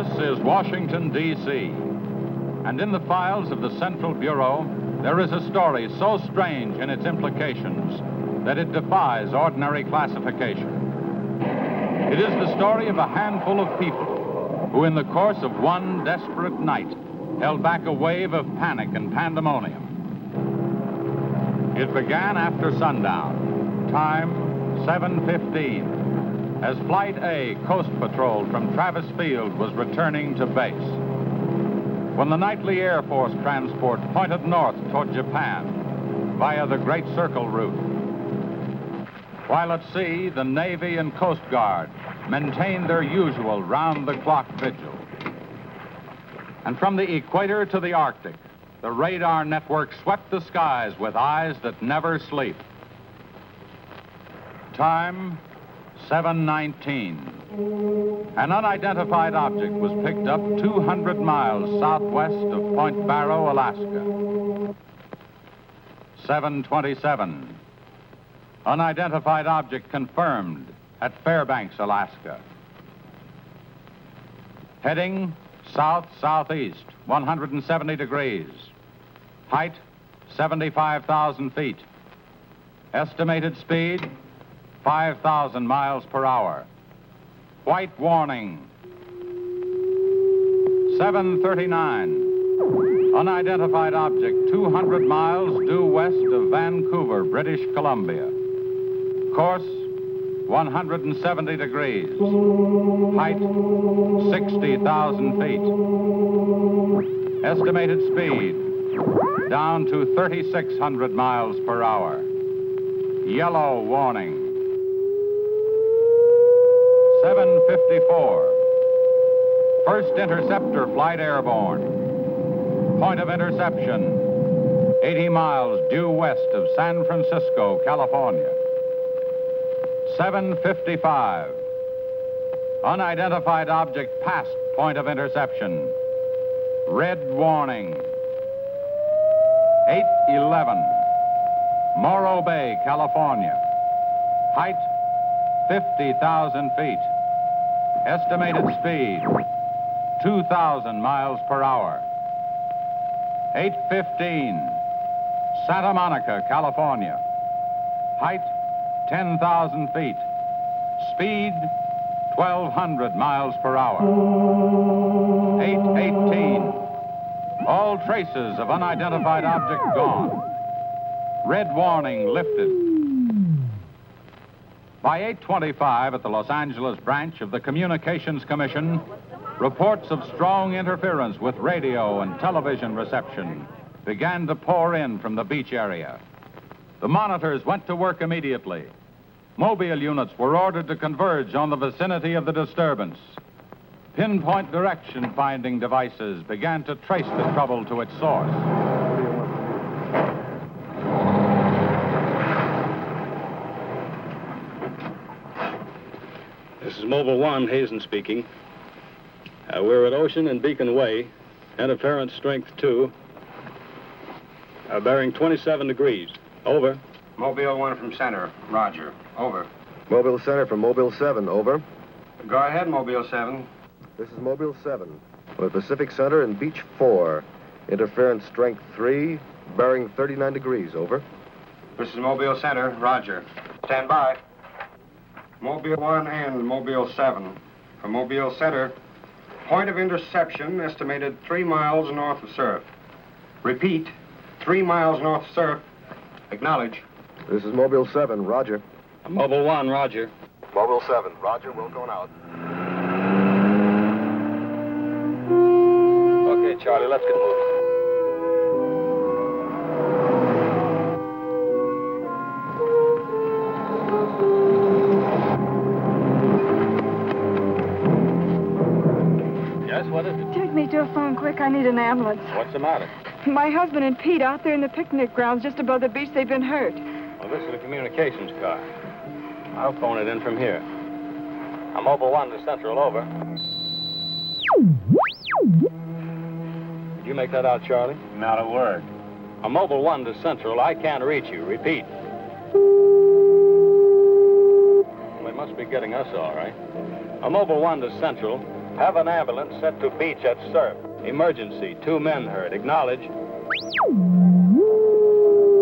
This is Washington, D.C., and in the files of the Central Bureau, there is a story so strange in its implications that it defies ordinary classification. It is the story of a handful of people who, in the course of one desperate night, held back a wave of panic and pandemonium. It began after sundown, time 7:15, as Flight A Coast Patrol from Travis Field was returning to base. When the nightly Air Force transport pointed north toward Japan via the Great Circle route. While at sea, the Navy and Coast Guard maintained their usual round-the-clock vigil. And from the equator to the Arctic, the radar network swept the skies with eyes that never sleep. Time, 7:19. An unidentified object was picked up 200 miles southwest of Point Barrow, Alaska. 7:27. Unidentified object confirmed at Fairbanks, Alaska. Heading south-southeast, 170 degrees. Height, 75,000 feet. Estimated speed, 5,000 miles per hour. White warning. 7:39. Unidentified object 200 miles due west of Vancouver, British Columbia. Course, 170 degrees. Height, 60,000 feet. Estimated speed, down to 3,600 miles per hour. Yellow warning. 7:54. First interceptor flight airborne. Point of interception, 80 miles due west of San Francisco, California. 7:55. Unidentified object past point of interception. Red warning. 8:11. Morro Bay, California. Height, 50,000 feet. Estimated speed, 2,000 miles per hour. 8:15. Santa Monica, California. Height, 10,000 feet. Speed, 1,200 miles per hour. 8:18. All traces of unidentified object gone. Red warning lifted. By 8:25 at the Los Angeles branch of the Communications Commission, reports of strong interference with radio and television reception began to pour in from the beach area. The monitors went to work immediately. Mobile units were ordered to converge on the vicinity of the disturbance. Pinpoint direction-finding devices began to trace the trouble to its source. This is Mobile 1, Hazen speaking. We're at Ocean and Beacon Way, interference strength 2, bearing 27 degrees. Over. Mobile 1 from center, roger. Over. Mobile Center from Mobile 7, over. Go ahead, Mobile 7. This is Mobile 7, with Pacific Center and Beach 4. Interference strength 3, bearing 39 degrees, over. This is Mobile Center, roger. Stand by. Mobile 1 and Mobile 7. For Mobile Center, point of interception estimated 3 miles north of surf. Repeat, 3 miles north of surf. Acknowledge. This is Mobile 7, roger. Mobile 1, roger. Mobile 7, roger, we're going out. Okay, Charlie, let's get moving. Yes, what is it? Take me to a phone quick. I need an ambulance. What's the matter? My husband and Pete out there in the picnic grounds just above the beach. They've been hurt. Well, this is a communications car. I'll phone it in from here. I'm Mobile 1 to Central, over. Did you make that out, Charlie? Not a word. I'm Mobile 1 to Central. I can't reach you. Repeat. Well, they must be getting us all right. I'm Mobile 1 to Central. Have an ambulance sent to beach at surf. Emergency. 2 men hurt. Acknowledge.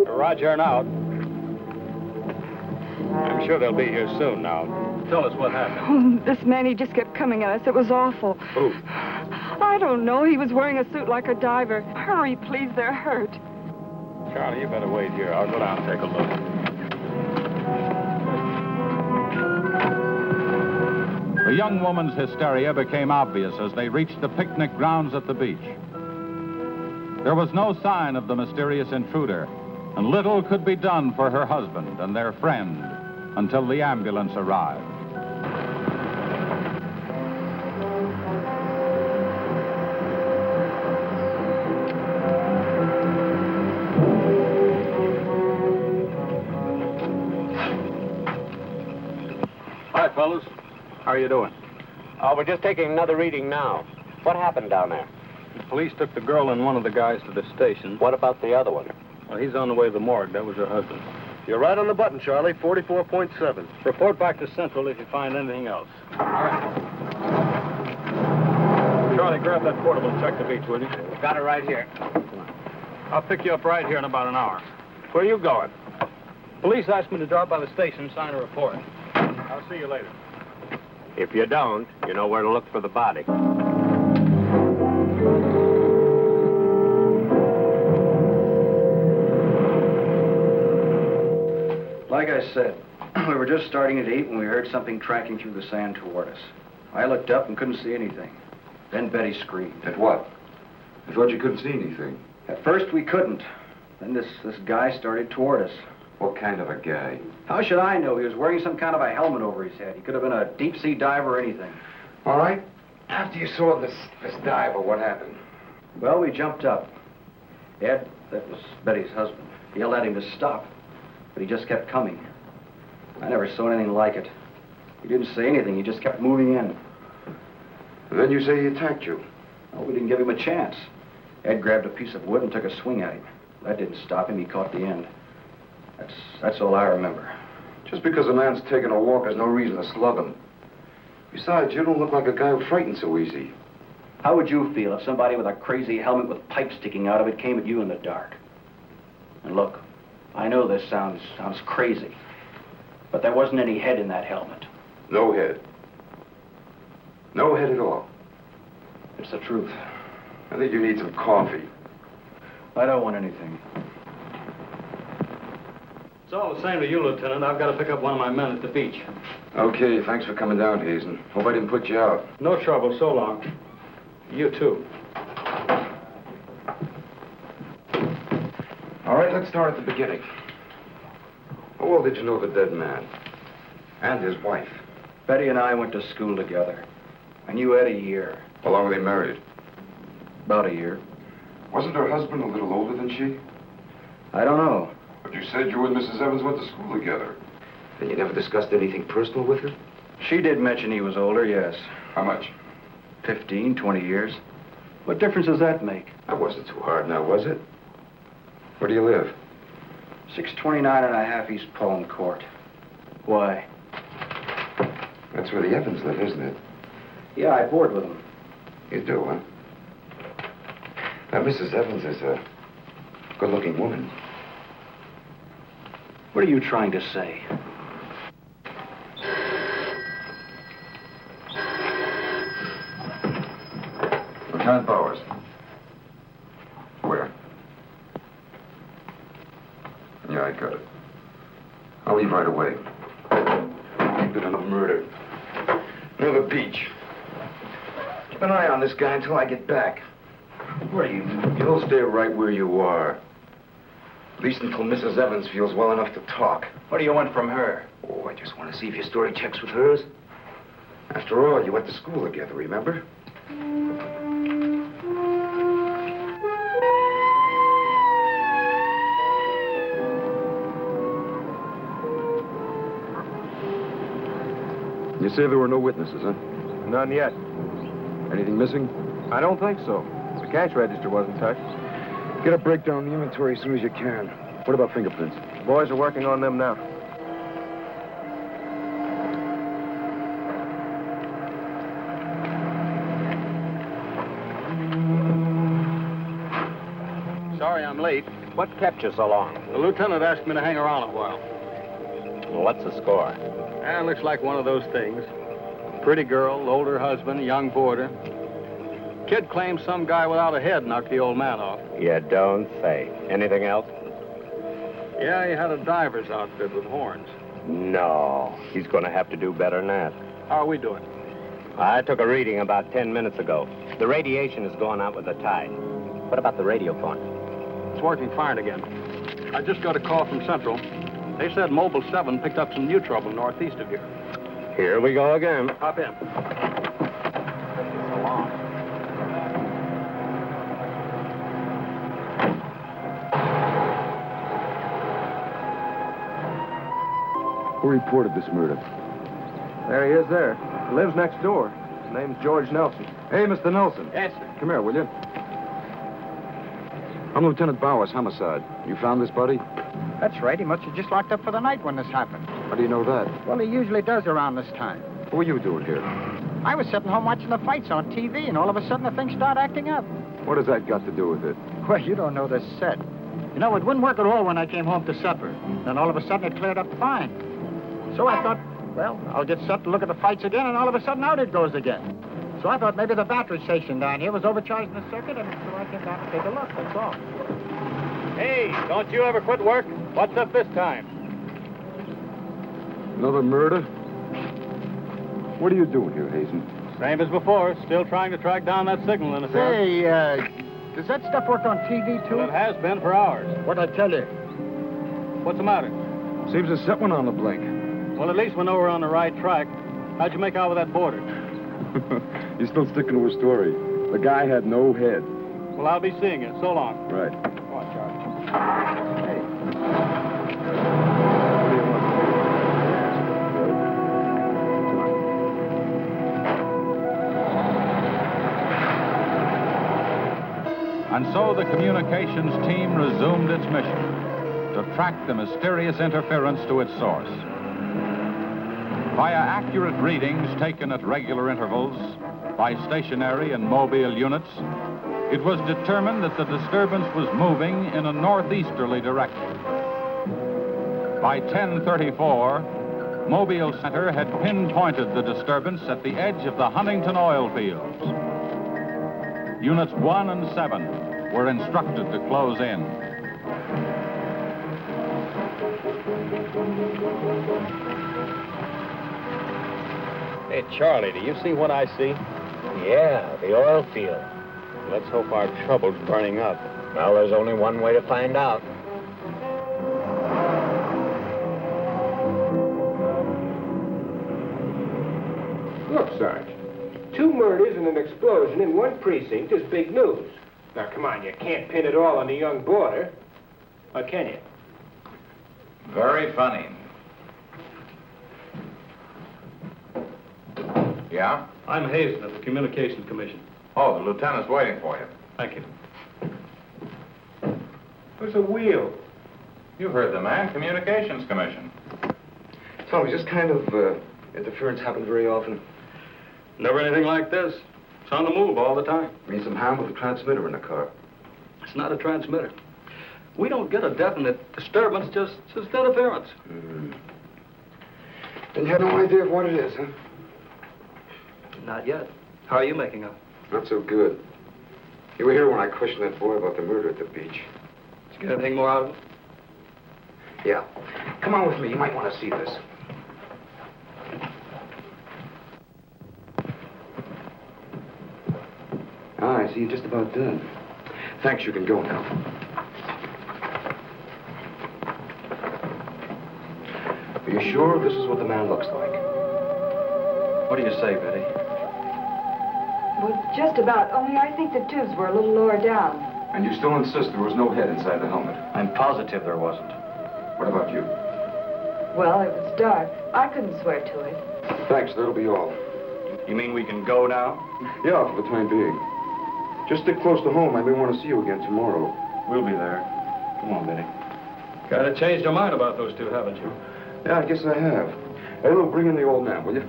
Roger and out. I'm sure they'll be here soon now. Tell us what happened. Oh, this man, he just kept coming at us. It was awful. Who? I don't know. He was wearing a suit like a diver. Hurry, please. They're hurt. Charlie, you better wait here. I'll go down and take a look. The young woman's hysteria became obvious as they reached the picnic grounds at the beach. There was no sign of the mysterious intruder, and little could be done for her husband and their friend until the ambulance arrived. Hi, fellas. How are you doing? We're just taking another reading now. What happened down there? The police took the girl and one of the guys to the station. What about the other one? Well, he's on the way to the morgue. That was her husband. You're right on the button, Charlie. 44.7. Report back to Central if you find anything else. All right. Charlie, grab that portable and check the beach, will you? Got it right here. I'll pick you up right here in about an hour. Where are you going? Police asked me to drop by the station and sign a report. I'll see you later. If you don't, you know where to look for the body. Like I said, we were just starting to eat when we heard something tracking through the sand toward us. I looked up and couldn't see anything. Then Betty screamed. At what? I thought you couldn't see anything. At first we couldn't. Then this guy started toward us. What kind of a guy? How should I know? He was wearing some kind of a helmet over his head. He could have been a deep-sea diver or anything. All right. After you saw this diver, what happened? Well, we jumped up. Ed, that was Betty's husband, yelled at him to stop, but he just kept coming. I never saw anything like it. He didn't say anything. He just kept moving in. And then you say he attacked you. Well, we didn't give him a chance. Ed grabbed a piece of wood and took a swing at him. That didn't stop him. He caught the end. That's all I remember. Just because a man's taking a walk is no reason to slug him. Besides, you don't look like a guy who frightens so easy. How would you feel if somebody with a crazy helmet with pipes sticking out of it came at you in the dark? And look, I know this sounds crazy, but there wasn't any head in that helmet. No head. No head at all. It's the truth. I think you need some coffee. I don't want anything. It's all the same to you, Lieutenant. I've got to pick up one of my men at the beach. Okay, thanks for coming down, Hazen. Hope I didn't put you out. No trouble. So long. You too. All right, let's start at the beginning. How well did you know the dead man? And his wife? Betty and I went to school together. I knew Ed a year. How long were they married? About a year. Wasn't her husband a little older than she? I don't know. But you said you and Mrs. Evans went to school together. And you never discussed anything personal with her? She did mention he was older, yes. How much? 15, 20 years. What difference does that make? That wasn't too hard now, was it? Where do you live? 629 and a half East Palm Court. Why? That's where the Evans live, isn't it? Yeah, I board with them. You do, huh? Now, Mrs. Evans is a good-looking woman. What are you trying to say? Lieutenant Bowers. Where? Yeah, I got it. I'll leave right away. Bit of a murder. Near the beach. Keep an eye on this guy until I get back. What are you? You'll stay right where you are. At least until Mrs. Evans feels well enough to talk. What do you want from her? Oh, I just want to see if your story checks with hers. After all, you went to school together, remember? You say there were no witnesses, huh? None yet. Anything missing? I don't think so. The cash register wasn't touched. Get a breakdown of the inventory as soon as you can. What about fingerprints? The boys are working on them now. I'm late. What kept you so long? The lieutenant asked me to hang around a while. Well, what's the score? It looks like one of those things. Pretty girl, older husband, young boarder. Kid claims some guy without a head knocked the old man off. You don't say. Anything else? Yeah, he had a diver's outfit with horns. No. He's going to have to do better than that. How are we doing? I took a reading about 10 minutes ago. The radiation is going out with the tide. What about the radio phone? It's working fine again. I just got a call from Central. They said Mobile 7 picked up some new trouble northeast of here. Here we go again. Hop in. So long. Who reported this murder? There he is there. He lives next door. His name's George Nelson. Hey, Mr. Nelson. Yes, sir. Come here, will you? I'm Lieutenant Bowers, homicide. You found this body? That's right. He must have just locked up for the night when this happened. How do you know that? Well, he usually does around this time. What were you doing here? I was sitting home watching the fights on TV, and all of a sudden the thing started acting up. What has that got to do with it? Well, you don't know this set. You know, it wouldn't work at all when I came home to supper. Then all of a sudden it cleared up fine. So I thought, well, I'll get set to look at the fights again, and all of a sudden out it goes again. So I thought maybe the battery station down here was overcharging the circuit, and so I came down to take a look, that's all. Hey, don't you ever quit work? What's up this time? Another murder? What are you doing here, Hazen? Same as before. Still trying to track down that signal interference. Say, does that stuff work on TV, too? Well, it has been for hours. What'd I tell you? What's the matter? Seems to set one on the blink. Well, at least we know we're on the right track. How'd you make out with that boarder? He's still sticking to his story. The guy had no head. Well, I'll be seeing you. So long. Right. Come on, Charlie. Hey. And so the communications team resumed its mission to track the mysterious interference to its source. Via accurate readings taken at regular intervals by stationary and mobile units, it was determined that the disturbance was moving in a northeasterly direction. By 10:34, Mobile Center had pinpointed the disturbance at the edge of the Huntington oil fields. Units 1 and 7 were instructed to close in. Hey, Charlie, do you see what I see? Yeah, the oil field. Let's hope our trouble's burning up. Well, there's only one way to find out. Look, Sarge. 2 murders and an explosion in one precinct is big news. Now, come on, you can't pin it all on the young boarder. Or can you? Very funny. Yeah? I'm Hazen of the Communications Commission. Oh, the lieutenant's waiting for you. Thank you. What's a wheel? You heard the man, Communications Commission. Tell me, this kind of interference happen very often? Never anything like this. It's on the move all the time. Means some harm with the transmitter in the car. It's not a transmitter. We don't get a definite disturbance, just interference. Then you have no idea of what it is, huh? Not yet. How are you making out? Not so good. You were here when I questioned that boy about the murder at the beach. Did you get anything more out of it? Yeah. Come on with me. You might want to see this. Ah, I see you're just about done. Thanks, you can go now. Are you sure this is what the man looks like? What do you say, Betty? Well, just about, only I think the tubes were a little lower down. And you still insist there was no head inside the helmet? I'm positive there wasn't. What about you? Well, it was dark. I couldn't swear to it. Thanks, that'll be all. You mean we can go now? Yeah, for the time being. Just stick close to home. I may want to see you again tomorrow. We'll be there. Come on, Betty. Kind of changed your mind about those two, haven't you? Yeah, I guess I have. Hey, Lou, bring in the old man, will you?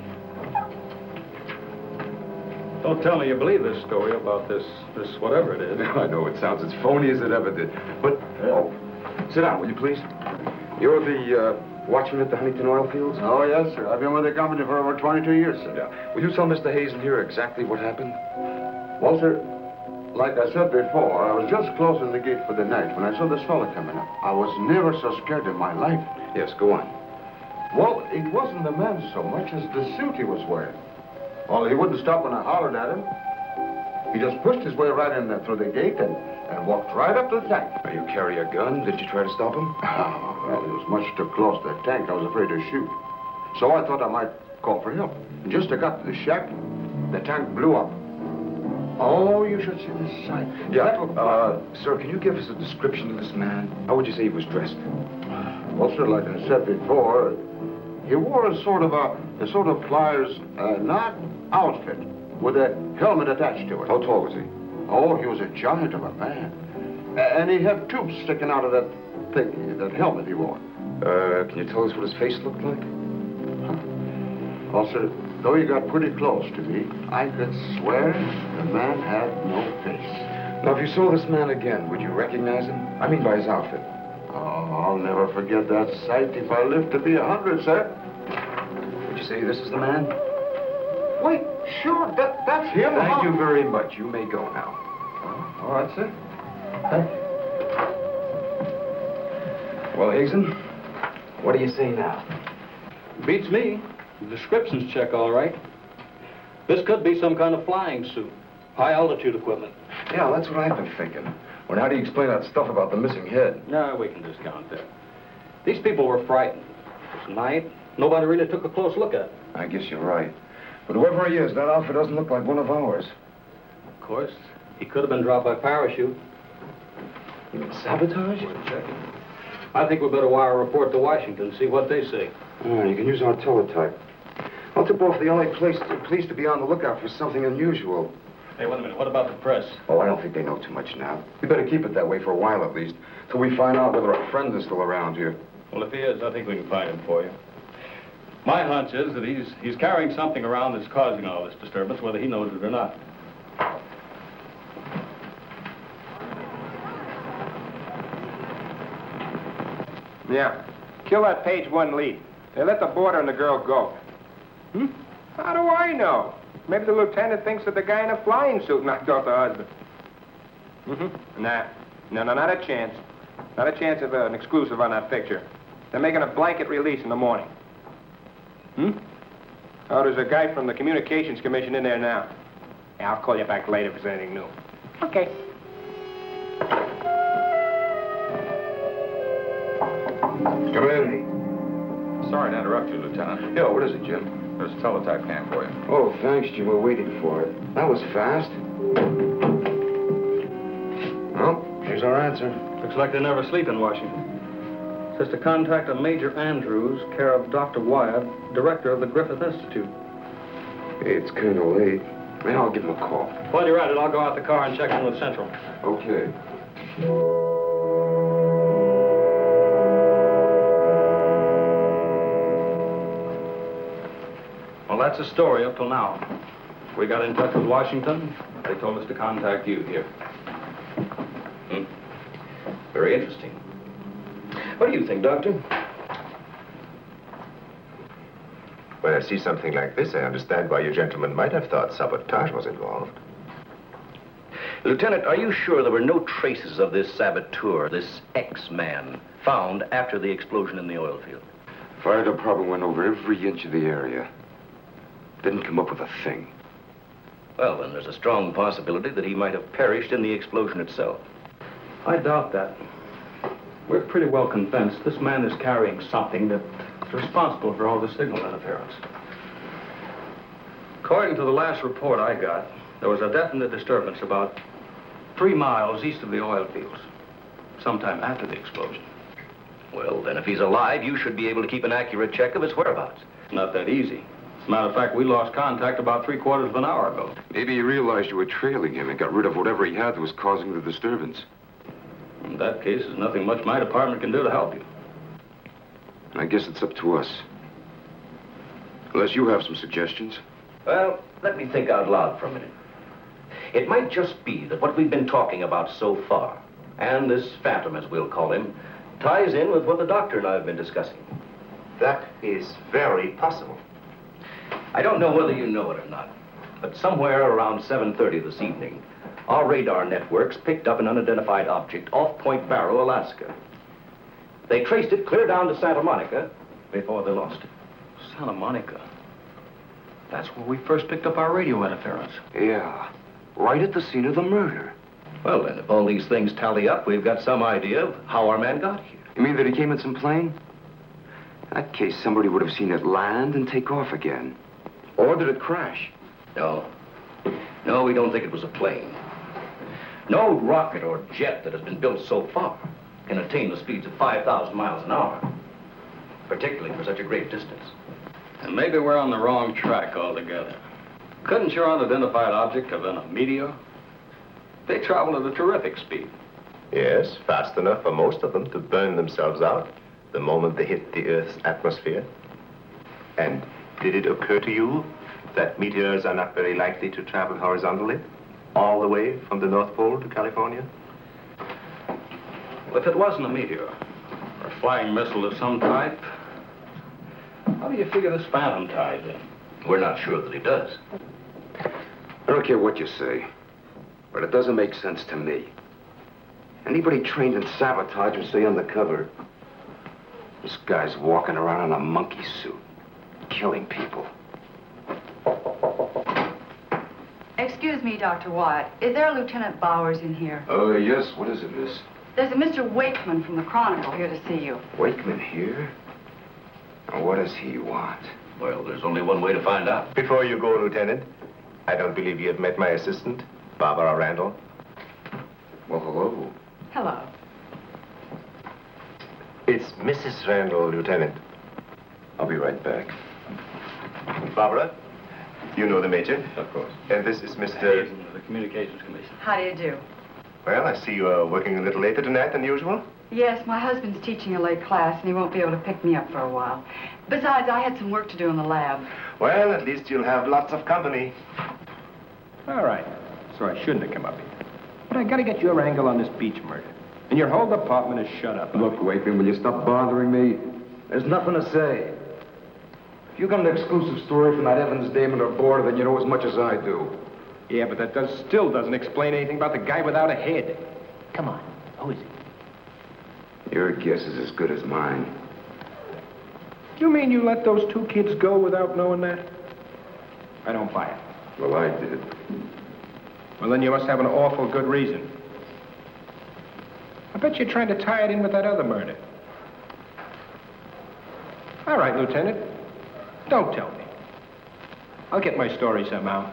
Don't tell me you believe this story about this whatever it is. I know it sounds as phony as it ever did. But, sit down, will you please? You're the watchman at the Huntington oil fields? Oh, yes, sir. I've been with the company for over 22 years, sir. Yeah. Will you tell Mr. Hazen here exactly what happened? Well, sir, like I said before, I was just closing the gate for the night when I saw this fella coming up. I was never so scared in my life. Yes, go on. Well, it wasn't the man so much as the suit he was wearing. Well, he wouldn't stop when I hollered at him. He just pushed his way right in through the gate and walked right up to the tank. Now, you carry a gun? Did you try to stop him? Oh, well, he was much too close to the tank. I was afraid to shoot. So I thought I might call for help. And just as I got to the shack, the tank blew up. Oh, you should see the sight. Yeah, sir, can you give us a description of this man? How would you say he was dressed? Well, sir, like I said before, he wore a sort of pliers, not outfit, with a helmet attached to it. How tall was he? Oh, he was a giant of a man. And he had tubes sticking out of that thing, that helmet he wore. Can you tell us what his face looked like? Well, sir, though he got pretty close to me, I could swear the man had no face. Now, if you saw this man again, would you recognize him? I mean by his outfit. Oh, I'll never forget that sight if I live to be 100, sir. Would you say this is the man? Wait, sure, that's him. Thank you very much. You may go now. All right, sir. Thank you. Well, Hazen, what do you say now? Beats me. The descriptions check all right. This could be some kind of flying suit. High altitude equipment. Yeah, that's what I've been thinking. Well, how do you explain that stuff about the missing head? No, we can discount that. These people were frightened. It was night. Nobody really took a close look at it. I guess you're right. But whoever he is, that outfit doesn't look like one of ours. Of course, he could have been dropped by parachute. You mean sabotage? We're checking. I think we better wire a report to Washington, see what they say. Oh, you can use our teletype. I'll tip off the LA police to be on the lookout for something unusual. Hey, wait a minute. What about the press? Oh, I don't think they know too much now. We better keep it that way for a while at least, till we find out whether our friend is still around here. Well, if he is, I think we can find him for you. My hunch is that he's carrying something around that's causing all this disturbance, whether he knows it or not. Yeah. Kill that page 1 lead. They let the boarder and the girl go. Hmm? How do I know? Maybe the lieutenant thinks that the guy in a flying suit knocked off the husband. Mm-hmm. Nah. No, not a chance. Not a chance of an exclusive on that picture. They're making a blanket release in the morning. Hmm? Oh, there's a guy from the Communications Commission in there now. Yeah, I'll call you back later if there's anything new. Okay. Come in. Sorry to interrupt you, Lieutenant. Yeah, what is it, Jim? There's a teletype cam for you. Oh, thanks, Jim. We're waiting for it. That was fast. Well, here's our answer. Looks like they never sleep in Washington. Says to contact a Major Andrews, care of Dr. Wyatt, director of the Griffith Institute. Hey, it's kind of late. Man, I'll give him a call. While you're at it, I'll go out the car and check in with Central. Okay. Well, that's the story up till now. We got in touch with Washington. They told us to contact you here. Very interesting. What do you think, Doctor? When I see something like this, I understand why you gentlemen might have thought sabotage was involved. Lieutenant, are you sure there were no traces of this saboteur, this X-man, found after the explosion in the oil field? Fire department went over every inch of the area. Didn't come up with a thing. Well, then there's a strong possibility that he might have perished in the explosion itself. I doubt that. We're pretty well convinced this man is carrying something that's responsible for all the signal interference. According to the last report I got, there was a definite disturbance about 3 miles east of the oil fields, sometime after the explosion. Well, then if he's alive, you should be able to keep an accurate check of his whereabouts. Not that easy. As a matter of fact, we lost contact about 3/4 of an hour ago. Maybe he realized you were trailing him and got rid of whatever he had that was causing the disturbance. In that case, there's nothing much my department can do to help you. And I guess it's up to us. Unless you have some suggestions. Well, let me think out loud for a minute. It might just be that what we've been talking about so far, and this phantom, as we'll call him, ties in with what the doctor and I have been discussing. That is very possible. I don't know whether you know it or not, but somewhere around 7:30 this evening, our radar networks picked up an unidentified object off Point Barrow, Alaska. They traced it clear down to Santa Monica before they lost it. Santa Monica? That's where we first picked up our radio interference. Yeah, right at the scene of the murder. Well, then, if all these things tally up, we've got some idea of how our man got here. You mean that he came in some plane? In that case, somebody would have seen it land and take off again. Or did it crash? No. No, we don't think it was a plane. No rocket or jet that has been built so far can attain the speeds of 5,000 miles an hour, particularly for such a great distance. And maybe we're on the wrong track altogether. Couldn't your unidentified object have been a meteor? They travel at a terrific speed. Yes, fast enough for most of them to burn themselves out the moment they hit the Earth's atmosphere. And did it occur to you that meteors are not very likely to travel horizontally, all the way from the North Pole to California? Well, if it wasn't a meteor, or a flying missile of some type, how do you figure this phantom ties in? We're not sure that he does. I don't care what you say, but it doesn't make sense to me. Anybody trained in sabotage would stay undercover. This guy's walking around in a monkey suit, killing people. Excuse me, Dr. Wyatt. Is there a Lieutenant Bowers in here? Oh, yes. What is it, miss? There's a Mr. Wakeman from the Chronicle here to see you. Wakeman here? Now, what does he want? Well, there's only one way to find out. Before you go, Lieutenant, I don't believe you have met my assistant, Barbara Randall. Well, hello. Hello. It's Mrs. Randall, Lieutenant. I'll be right back. Barbara, you know the Major? Of course. And this is Mr. The Communications Commission. How do you do? Well, I see you are working a little later tonight than usual. Yes, my husband's teaching a late class, and he won't be able to pick me up for a while. Besides, I had some work to do in the lab. Well, at least you'll have lots of company. All right. So I shouldn't have come up here. But I gotta get your angle on this Beach murder. And your whole department is shut up. Look, Wakeman, will you stop bothering me? There's nothing to say. If you got an exclusive story from that Evans Damon or Border, then you know as much as I do. Yeah, but that still doesn't explain anything about the guy without a head. Come on. Who is he? Your guess is as good as mine. You mean you let those two kids go without knowing that? I don't buy it. Well, I did. Well, then you must have an awful good reason. I bet you're trying to tie it in with that other murder. All right, Lieutenant. Don't tell me. I'll get my story somehow.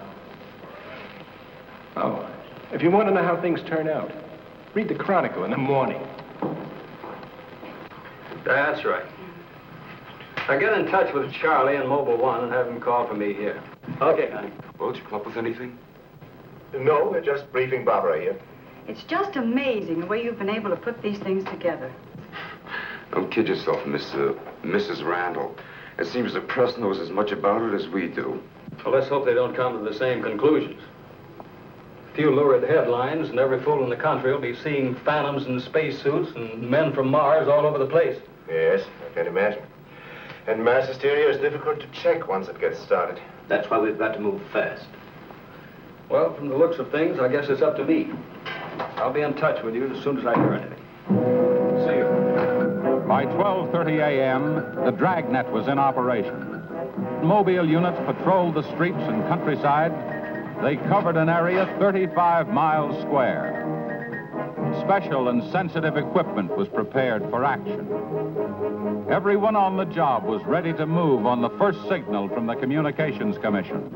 Oh, if you want to know how things turn out, read the Chronicle in the morning. That's right. Now get in touch with Charlie in Mobile 1 and have him call for me here. Okay, honey. Well, did you come up with anything? No, we're just briefing Barbara here. It's just amazing the way you've been able to put these things together. Don't kid yourself, Mrs. Randall. It seems the press knows as much about it as we do. Well, let's hope they don't come to the same conclusions. A few lurid headlines, and every fool in the country will be seeing phantoms in spacesuits and men from Mars all over the place. Yes, I can imagine. And mass hysteria is difficult to check once it gets started. That's why we've got to move fast. Well, from the looks of things, I guess it's up to me. I'll be in touch with you as soon as I hear anything. See you. By 12:30 a.m., the dragnet was in operation. Mobile units patrolled the streets and countryside. They covered an area 35 miles square. Special and sensitive equipment was prepared for action. Everyone on the job was ready to move on the first signal from the Communications Commission.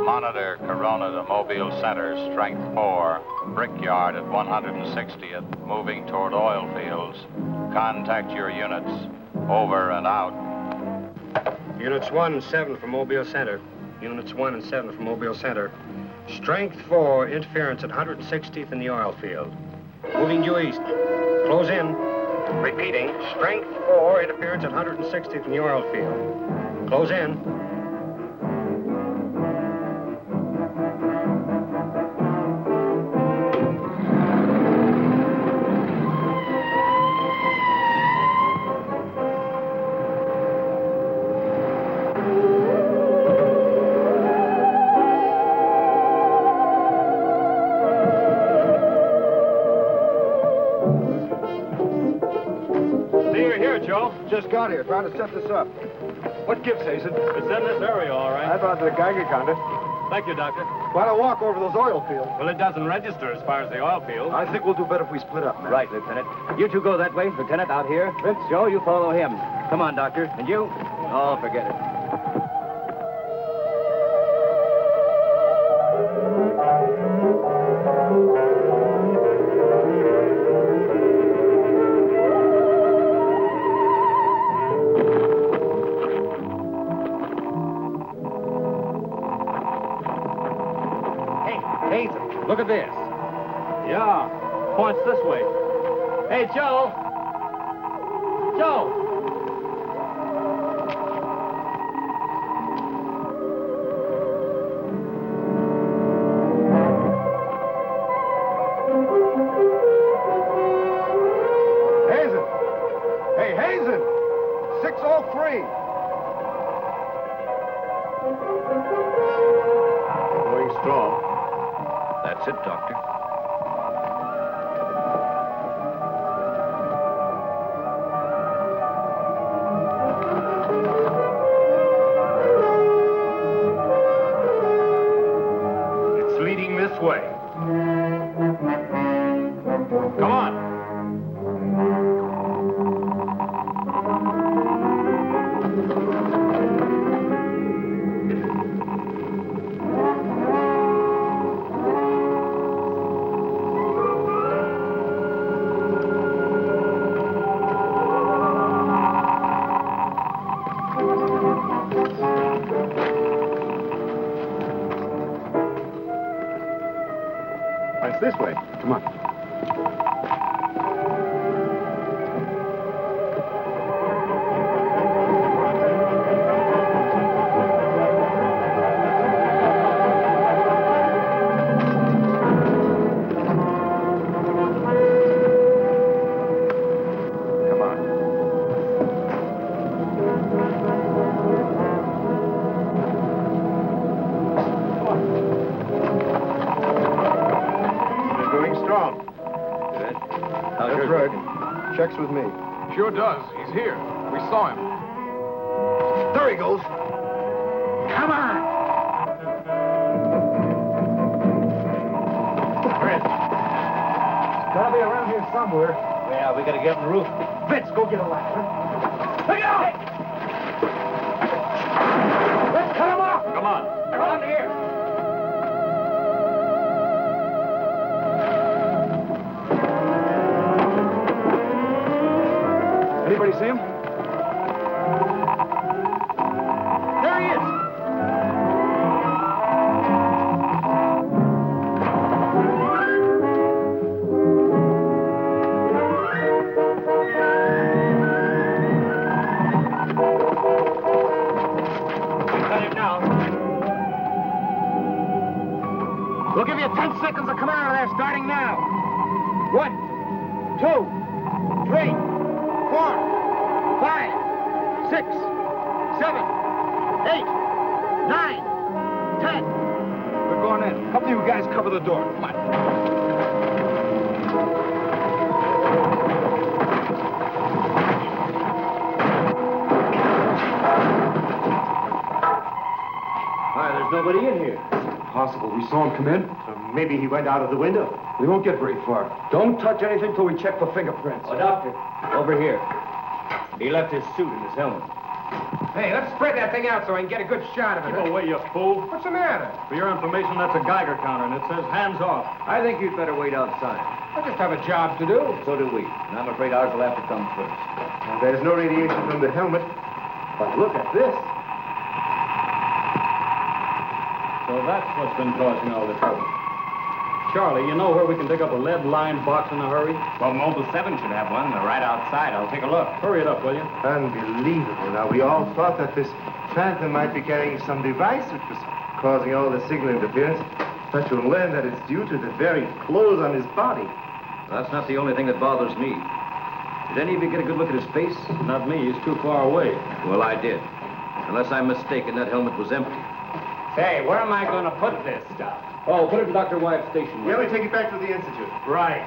Monitor Corona to Mobile Center, strength 4, Brickyard at 160th, moving toward oil fields. Contact your units. Over and out. Units 1 and 7 from Mobile Center. Units 1 and 7 from Mobile Center. Strength 4, interference at 160th in the oil field. Moving due east. Close in. Repeating, strength 4, interference at 160th in the oil field. Close in. just got here, trying to set this up. What gives, Hazen? It's in this area, all right. I brought the Geiger counter. Thank you, Doctor. Why don't walk over those oil fields? Well, it doesn't register as far as the oil field. I think we'll do better if we split up, man. Right, Lieutenant. You two go that way. Lieutenant, out here. Vince, Joe, you follow him. Come on, Doctor. And you? Oh, forget it. Look at this. Yeah, points this way. Hey, Joe. Joe. Hazen. Hey, Hazen. 603. Going strong. That's it, Doctor. It's leading this way. Come on. It's this way. Come on. That's right. Checks with me. Sure does. He's here. We saw him. There he goes. Come on. Gotta be around here somewhere. Yeah, we gotta get on the roof. Vince, go get a ladder. Look out! Let's cut him off. Come on. Around here. Anybody see him? There he is! Cut him now. We'll give you 10 seconds to come out of there, starting now. 1, 2, 3, 4, 5, 6, 7, 8, 9, 10. We're going in. A couple of you guys cover the door. Come on. Why, there's nobody in here. Possible. We saw him come in. Maybe he went out of the window. We won't get very far. Don't touch anything till we check for fingerprints. Oh, Doctor, over here. He left his suit and his helmet. Hey, let's spread that thing out so I can get a good shot of it. Keep away, you fool. What's the matter? For your information, that's a Geiger counter, and it says hands off. I think you'd better wait outside. I just have a job to do. So do we. And I'm afraid ours will have to come first. There's no radiation from the helmet. But look at this. So that's what's been causing all the trouble. Charlie, you know where we can pick up a lead-lined box in a hurry? Well, Mobile 7 should have one. They're right outside. I'll take a look. Hurry it up, will you? Unbelievable. Now, we all thought that this phantom might be carrying some device which was causing all the signal interference. But you'll learn that it's due to the very clothes on his body. That's not the only thing that bothers me. Did any of you get a good look at his face? Not me. He's too far away. Well, I did. Unless I'm mistaken, that helmet was empty. Say, where am I going to put this stuff? Oh, put it in Dr. Wyatt's station. Yeah, we take it back to the Institute. Right.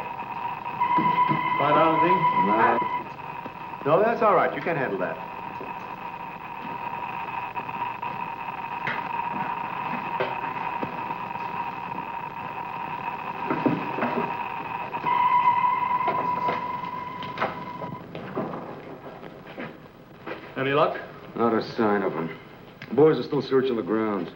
$5, No, that's all right. You can handle that. Any luck? Not a sign of him. The boys are still searching the grounds.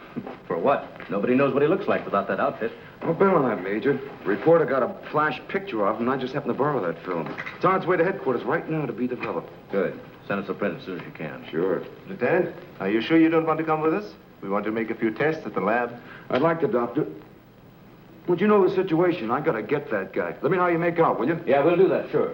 For what? Nobody knows what he looks like without that outfit. I'll bet on that, Major. The reporter got a flash picture of him, and I just happened to borrow that film. It's on its way to headquarters right now to be developed. Good. Send us a print as soon as you can. Sure. Lieutenant, are you sure you don't want to come with us? We want to make a few tests at the lab. I'd like to, Doctor. Would you know the situation? I gotta get that guy. Let me know how you make out, will you? Yeah, we'll do that, sure.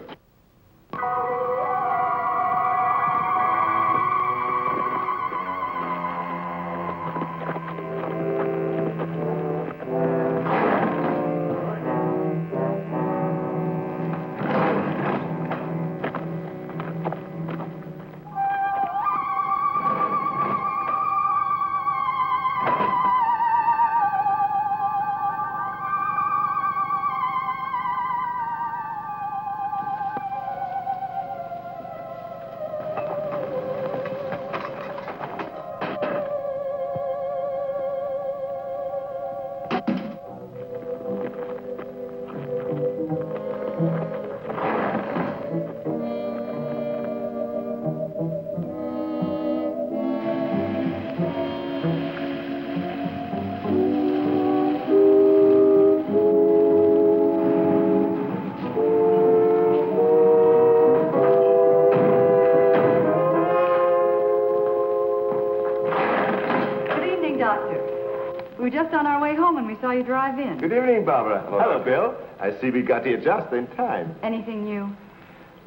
We were just on our way home and we saw you drive in. Good evening, Barbara. Hello, Bill. I see we got here just in time. Anything new?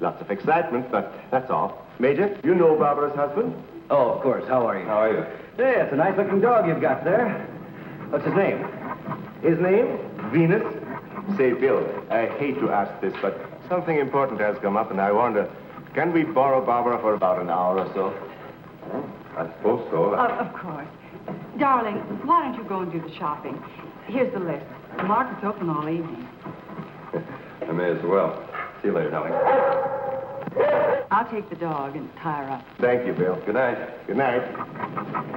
Lots of excitement, but that's all. Major, you know Barbara's husband? Oh, of course. How are you? How are you? Yeah, it's a nice-looking dog you've got there. What's his name? His name? Venus. Say, Bill, I hate to ask this, but something important has come up, and I wonder, can we borrow Barbara for about an hour or so? I suppose so. Of course. Darling, why don't you go and do the shopping? Here's the list. The market's open all evening. I may as well. See you later, darling. I'll take the dog and tie her up. Thank you, Bill. Good night. Good night.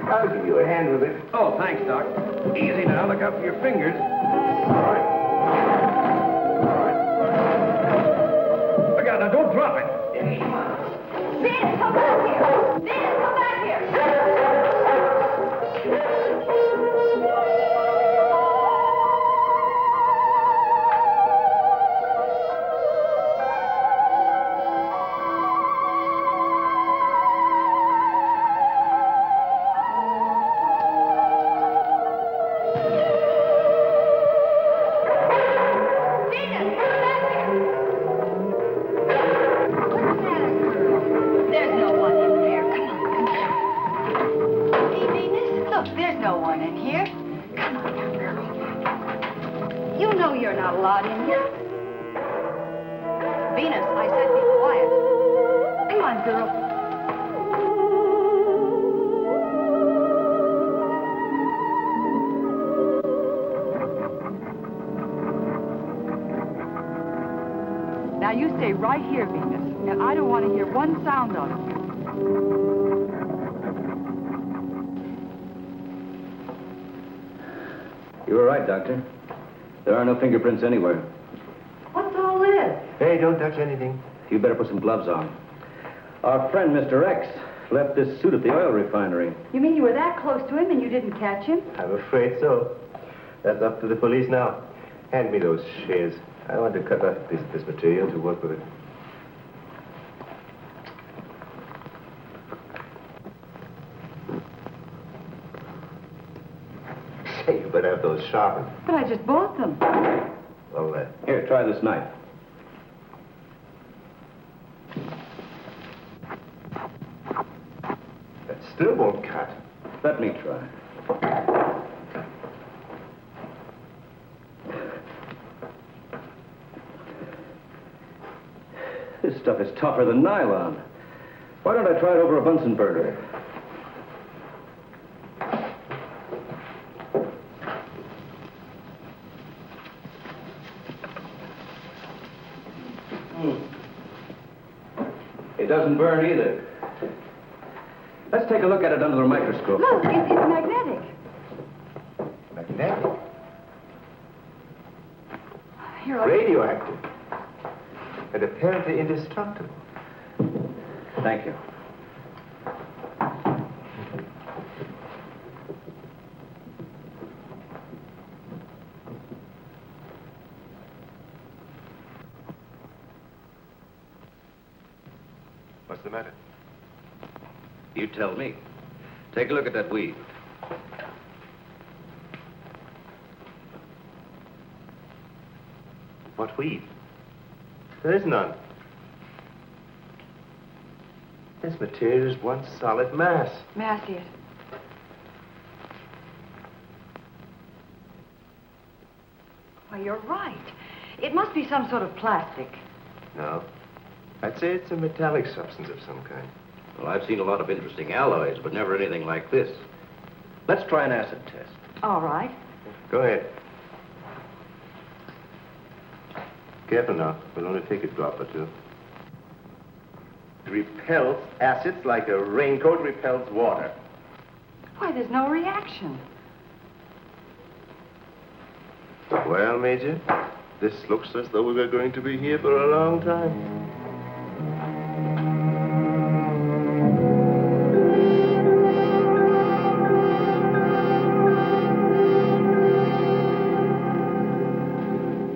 I'll give you a hand with it. Oh, thanks, Doc. Easy now. Look out for your fingers. All right. Look out now. Don't drop it. Venus, come back here! Venus, come back here! Now, you stay right here, Venus, and I don't want to hear one sound of it. You were right, Doctor. There are no fingerprints anywhere. What's all this? Hey, don't touch anything. You better put some gloves on. Our friend, Mr. X, left this suit at the oil refinery. You mean you were that close to him and you didn't catch him? I'm afraid so. That's up to the police now. Hand me those shears. I want to cut up this material to work with it. Say, you better have those sharpened. But I just bought them. Well, Here, try this knife. that still won't cut. Let me try. This stuff is tougher than nylon. Why don't I try it over a Bunsen burner? Hey, doesn't burn either. Let's take a look at it under the microscope. Look, it's magnetic. Magnetic? Here, I'll... Radioactive. And apparently indestructible. Thank you. What's the matter? You tell me. Take a look at that weed. What weed? There is none. This material is one solid mass. May I see it? Why, you're right. It must be some sort of plastic. No. I'd say it's a metallic substance of some kind. Well, I've seen a lot of interesting alloys, but never anything like this. Let's try an acid test. All right. Go ahead. Careful now. We'll only take a drop or two. It repels acids like a raincoat repels water. Why, there's no reaction. Well, Major, this looks as though we were going to be here for a long time.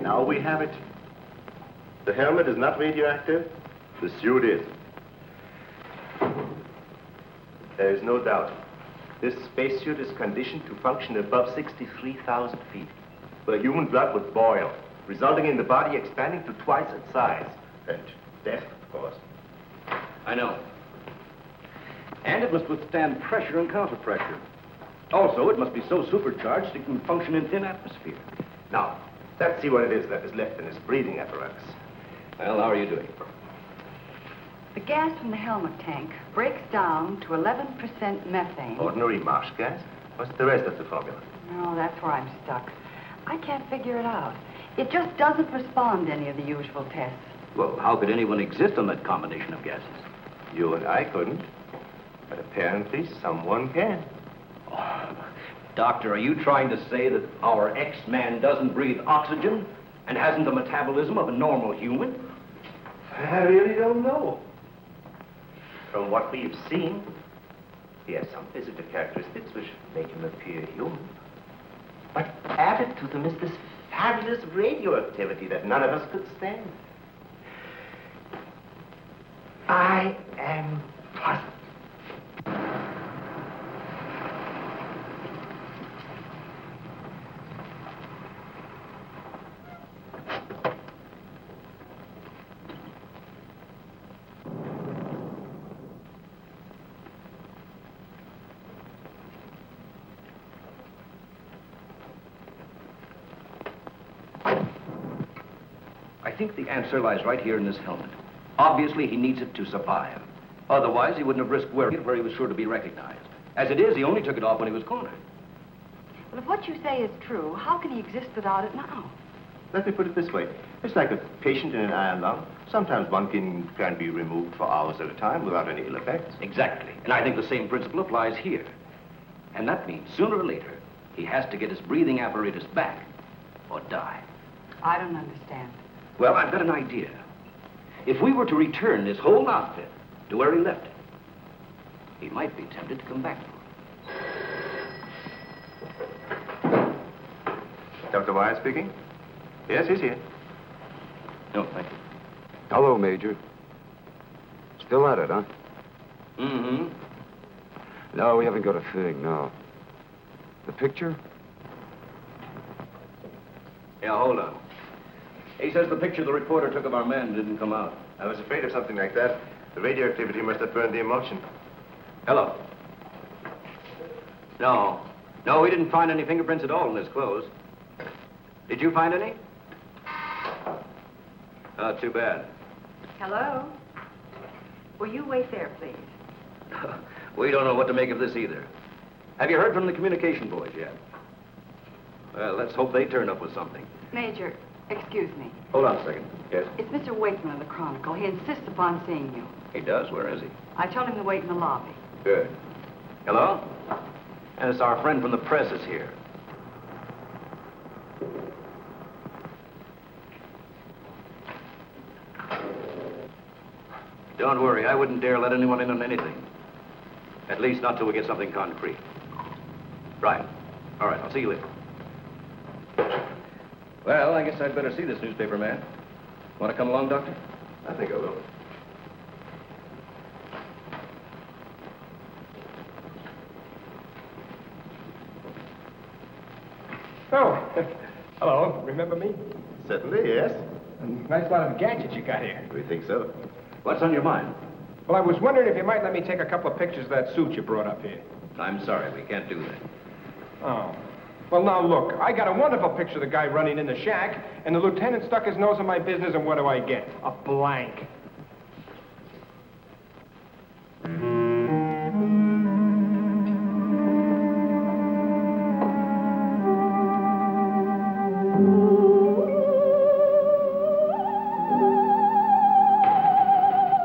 Now we have it. The helmet is not radioactive. The suit is. There is no doubt. This spacesuit is conditioned to function above 63,000 feet, where human blood would boil, resulting in the body expanding to twice its size. And death, of course. I know. And it must withstand pressure and counterpressure. Also, it must be so supercharged it can function in thin atmosphere. Now, let's see what it is that is left in his breathing apparatus. Well, how are you doing? The gas from the helmet tank breaks down to 11% methane. Ordinary marsh gas? What's the rest of the formula? No, that's where I'm stuck. I can't figure it out. It just doesn't respond to any of the usual tests. Well, how could anyone exist on that combination of gases? You and I couldn't. But apparently someone can. Oh, Doctor, are you trying to say that our X-Man doesn't breathe oxygen and hasn't the metabolism of a normal human? I really don't know. From what we've seen, he has some physical characteristics which make him appear human. But added to them is this fabulous radioactivity that none of us could stand. I am puzzled. I think the answer lies right here in this helmet. Obviously, he needs it to survive. Otherwise, he wouldn't have risked wearing it where he was sure to be recognized. As it is, he only took it off when he was cornered. Well, if what you say is true, how can he exist without it now? Let me put it this way. It's like a patient in an iron lung. Sometimes one can be removed for hours at a time without any ill effects. Exactly. And I think the same principle applies here. And that means sooner or later, he has to get his breathing apparatus back or die. I don't understand. Well, I've got an idea. If we were to return this whole outfit to where he left it, he might be tempted to come back for it. Dr. Wyatt speaking? Yes, he's here. No, thank you. Hello, Major. Still at it, huh? Mm-hmm. No, we haven't got a thing, no. The picture? Yeah, hold on. He says the picture the reporter took of our man didn't come out. I was afraid of something like that. The radioactivity must have burned the emulsion. Hello. No. No, we didn't find any fingerprints at all in his clothes. Did you find any? Oh, too bad. Hello? Will you wait there, please? We don't know what to make of this either. Have you heard from the communication boys yet? Well, let's hope they turn up with something. Major, excuse me. Hold on a second. Yes? It's Mr. Wakeman of the Chronicle. He insists upon seeing you. He does? Where is he? I told him to wait in the lobby. Good. Hello? And it's our friend from the press is here. Don't worry, I wouldn't dare let anyone in on anything. At least not till we get something concrete. Right. All right, I'll see you later. Well, I guess I'd better see this newspaper man. Want to come along, Doctor? I think I will. Oh, hello. Remember me? Certainly, yes. A nice lot of gadgets you got here. We think so. What's on your mind? Well, I was wondering if you might let me take a couple of pictures of that suit you brought up here. I'm sorry, we can't do that. Oh. Well, now, look, I got a wonderful picture of the guy running in the shack, and the lieutenant stuck his nose in my business, and what do I get? A blank.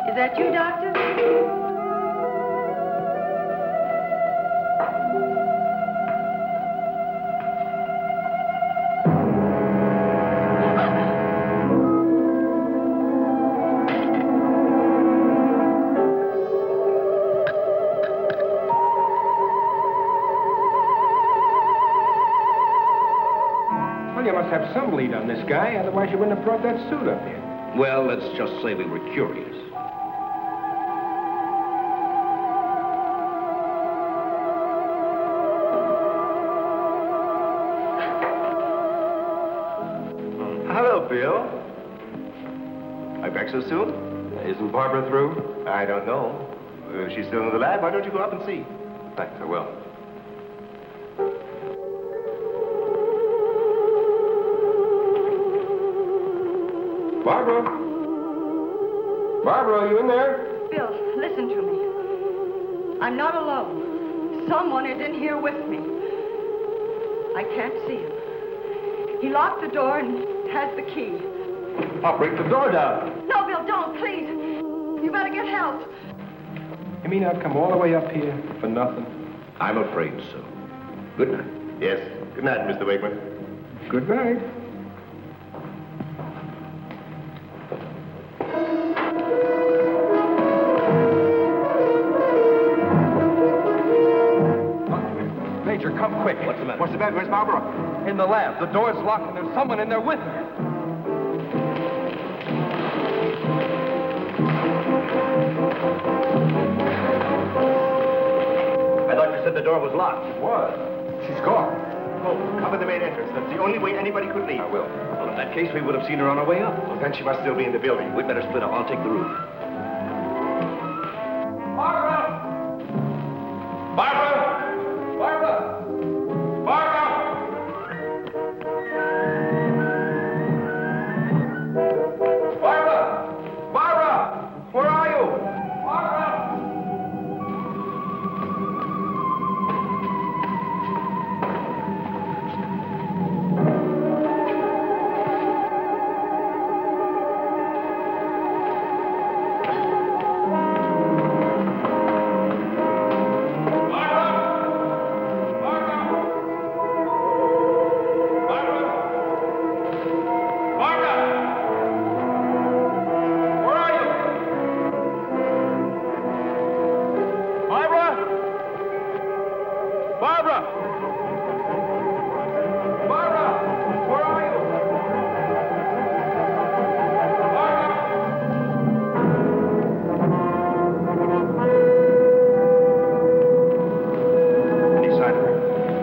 Is that you, Doctor? Well, you must have some lead on this guy, otherwise you wouldn't have brought that suit up here. Well, let's just say we were curious. Hello, Bill. Are you back so soon? Isn't Barbara through? I don't know. If she's still in the lab, why don't you go up and see? Thanks, I will. Barbara? Barbara, are you in there? Bill, listen to me. I'm not alone. Someone is in here with me. I can't see him. He locked the door and has the key. I'll break the door down. No, Bill, don't, please. You better get help. You mean I've come all the way up here for nothing? I'm afraid so. Good night. Yes. Good night, Mr. Wakeman. Good night. Major, come quick. What's the matter? What's the matter? Where's Barbara? In the lab. The door's locked and there's someone in there with her. I thought you said the door was locked. It was. She's gone. Oh, cover the main entrance. That's the only way anybody could leave. I will. Well, in that case, we would have seen her on our way up. Well, then she must still be in the building. We'd better split up. I'll take the roof. Barbara! Barbara! Barbara! Barbara! Barbara! Barbara! Where are you? Barbara!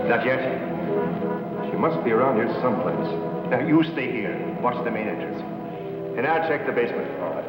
Not yet? She must be around here someplace. Now, you stay here. Watch the main entrance. And I'll check the basement. All right.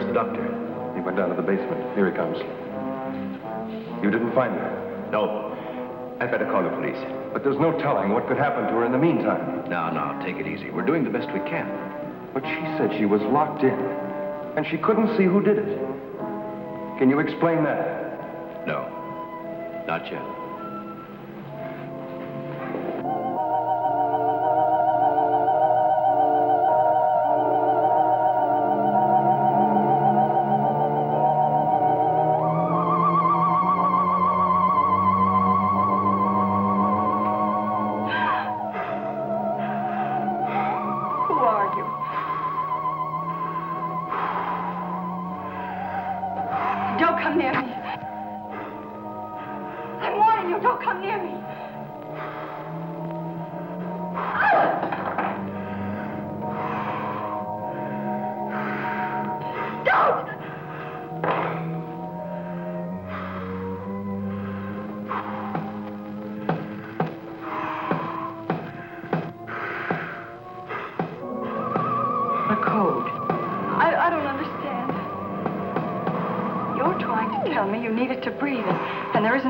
the doctor? He went down to the basement. Here he comes. You didn't find her? No. I'd better call the police. But there's no telling what could happen to her in the meantime. Now, take it easy. We're doing the best we can. But she said she was locked in, and she couldn't see who did it. Can you explain that? No. Not yet.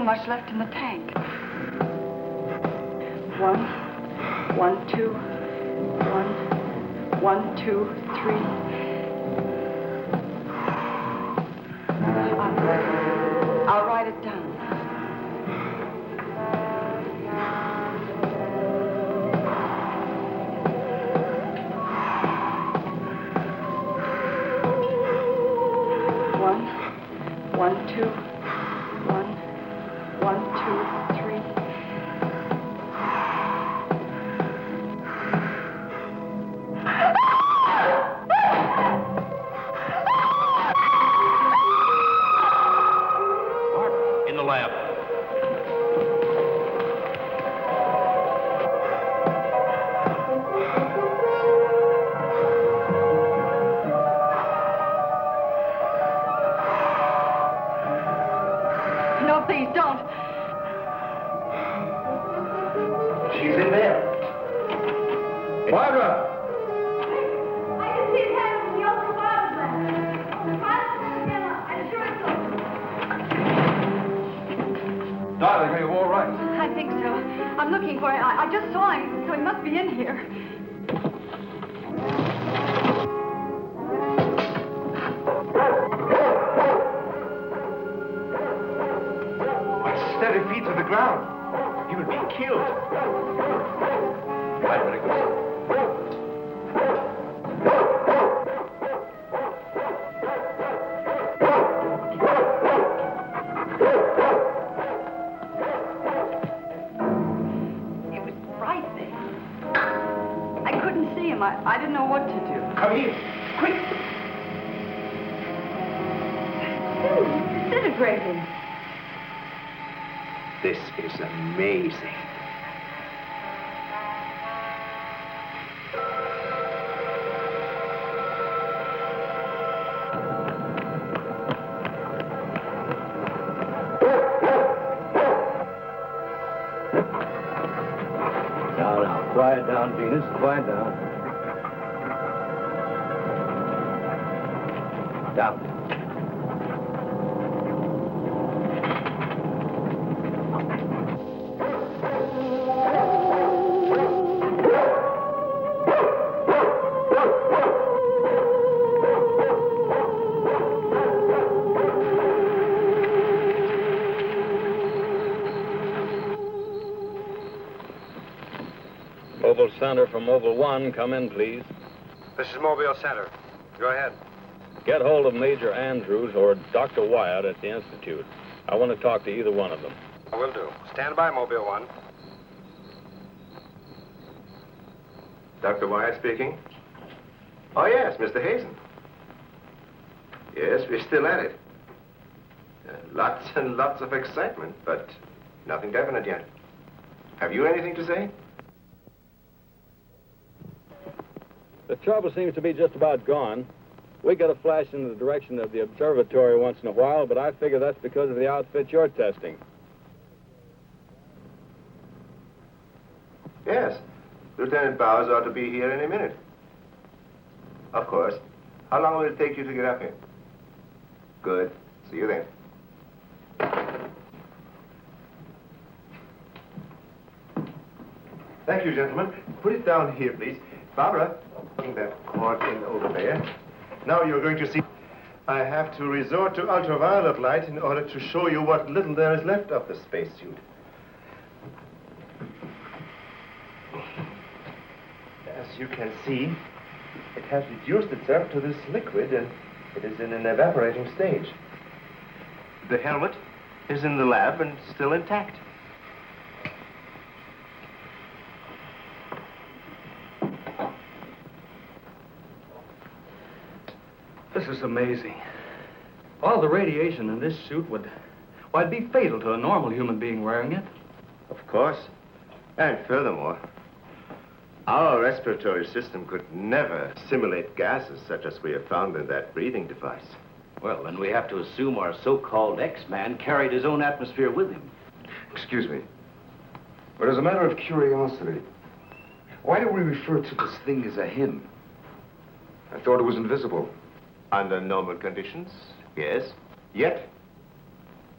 Much left in the tank. 1, 1, 2, 1, 1, 2, 3. I'll write it down. I didn't know what to do. Come here, quick! Disintegrating. This is amazing. Now, quiet down, Venus, quiet down. Down. Mobile Center from Mobile 1, come in, please. This is Mobile Center. Go ahead. Get hold of Major Andrews or Dr. Wyatt at the Institute. I want to talk to either one of them. I will do. Stand by, Mobile 1. Dr. Wyatt speaking. Oh, yes, Mr. Hazen. Yes, we're still at it. Lots and lots of excitement, but nothing definite yet. Have you anything to say? The trouble seems to be just about gone. We get a flash in the direction of the observatory once in a while, but I figure that's because of the outfit you're testing. Yes. Lieutenant Bowers ought to be here any minute. Of course. How long will it take you to get up here? Good. See you then. Thank you, gentlemen. Put it down here, please. Barbara, bring that cord in over there. Now you're going to see... I have to resort to ultraviolet light in order to show you what little there is left of the spacesuit. As you can see, it has reduced itself to this liquid, and it is in an evaporating stage. The helmet is in the lab and still intact. This is amazing. All the radiation in this suit would, well, it'd be fatal to a normal human being wearing it. Of course. And furthermore, our respiratory system could never assimilate gases such as we have found in that breathing device. Well, then we have to assume our so-called X-Man carried his own atmosphere with him. Excuse me. But as a matter of curiosity, why do we refer to this thing as a him? I thought it was invisible. Under normal conditions, yes. Yet,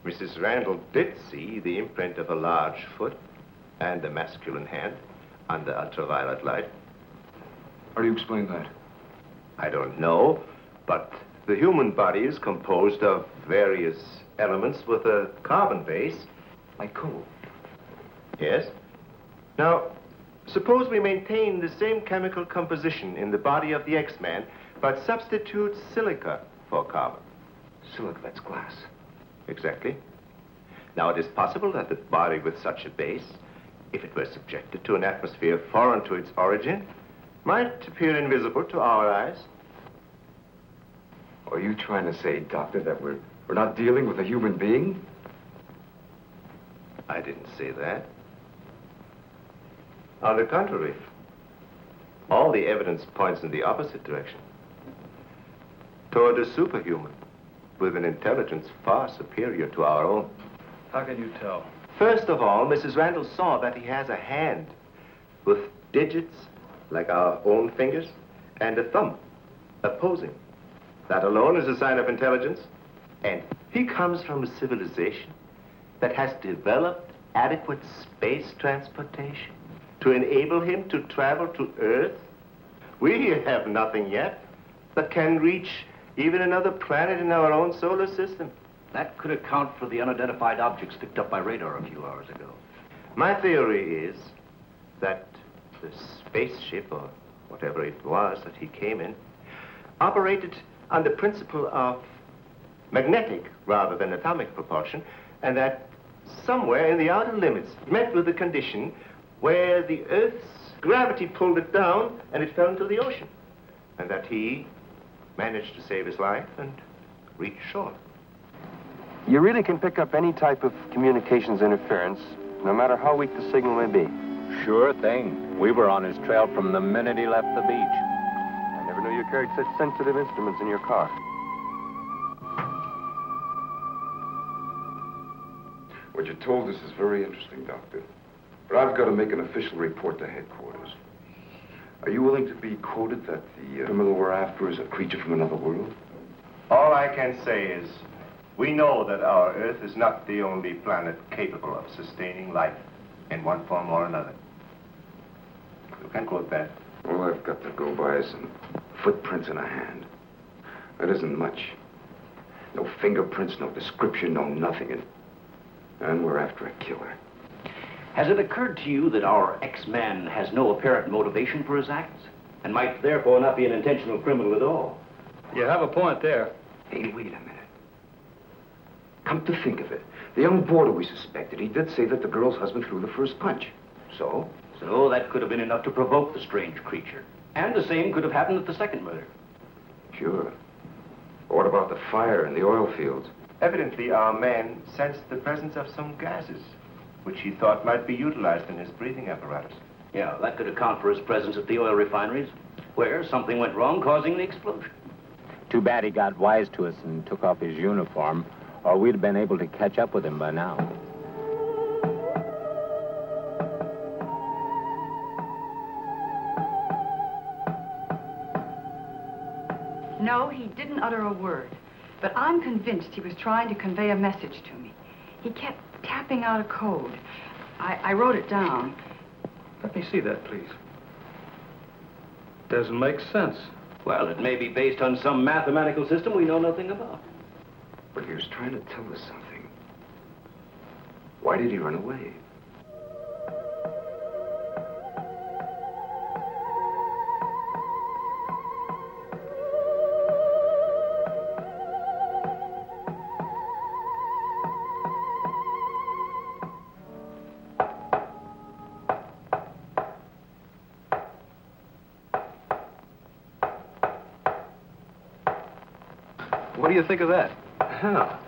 Mrs. Randall did see the imprint of a large foot and a masculine hand under ultraviolet light. How do you explain that? I don't know, but the human body is composed of various elements with a carbon base. Like coal? Yes. Now, suppose we maintain the same chemical composition in the body of the X-Man, but substitute silica for carbon. Silica, that's glass. Exactly. Now, it is possible that the body with such a base, if it were subjected to an atmosphere foreign to its origin, might appear invisible to our eyes. Are you trying to say, Doctor, that we're not dealing with a human being? I didn't say that. On the contrary, all the evidence points in the opposite direction. Toward a superhuman with an intelligence far superior to our own. How can you tell? First of all, Mrs. Randall saw that he has a hand with digits like our own fingers and a thumb opposing. That alone is a sign of intelligence. And he comes from a civilization that has developed adequate space transportation to enable him to travel to Earth. We have nothing yet that can reach even another planet in our own solar system. That could account for the unidentified objects picked up by radar a few hours ago. My theory is that the spaceship, or whatever it was that he came in, operated on the principle of magnetic rather than atomic propulsion, and that somewhere in the outer limits met with a condition where the Earth's gravity pulled it down and it fell into the ocean, and that he managed to save his life and reach shore. You really can pick up any type of communications interference, no matter how weak the signal may be. Sure thing. We were on his trail from the minute he left the beach. I never knew you carried such sensitive instruments in your car. What you told us is very interesting, Doctor. But I've got to make an official report to headquarters. Are you willing to be quoted that the criminal we're after is a creature from another world? All I can say is, we know that our Earth is not the only planet capable of sustaining life in one form or another. You can quote that. All I've got to go by is some footprints in a hand. That isn't much. No fingerprints, no description, no nothing. And we're after a killer. Has it occurred to you that our X-Man has no apparent motivation for his acts, and might therefore not be an intentional criminal at all? You have a point there. Hey, wait a minute. Come to think of it, the young boarder we suspected, he did say that the girl's husband threw the first punch. So? So that could have been enough to provoke the strange creature. And the same could have happened at the second murder. Sure. But what about the fire in the oil fields? Evidently, our man sensed the presence of some gases, which he thought might be utilized in his breathing apparatus. Yeah, that could account for his presence at the oil refineries, where something went wrong, causing the explosion. Too bad he got wise to us and took off his uniform, or we'd have been able to catch up with him by now. No, he didn't utter a word. But I'm convinced he was trying to convey a message to me. He kept tapping out a code. I wrote it down. Let me see that, please. Doesn't make sense. Well, it may be based on some mathematical system we know nothing about. But he was trying to tell us something. Why did he run away? What do you think of that? Hell,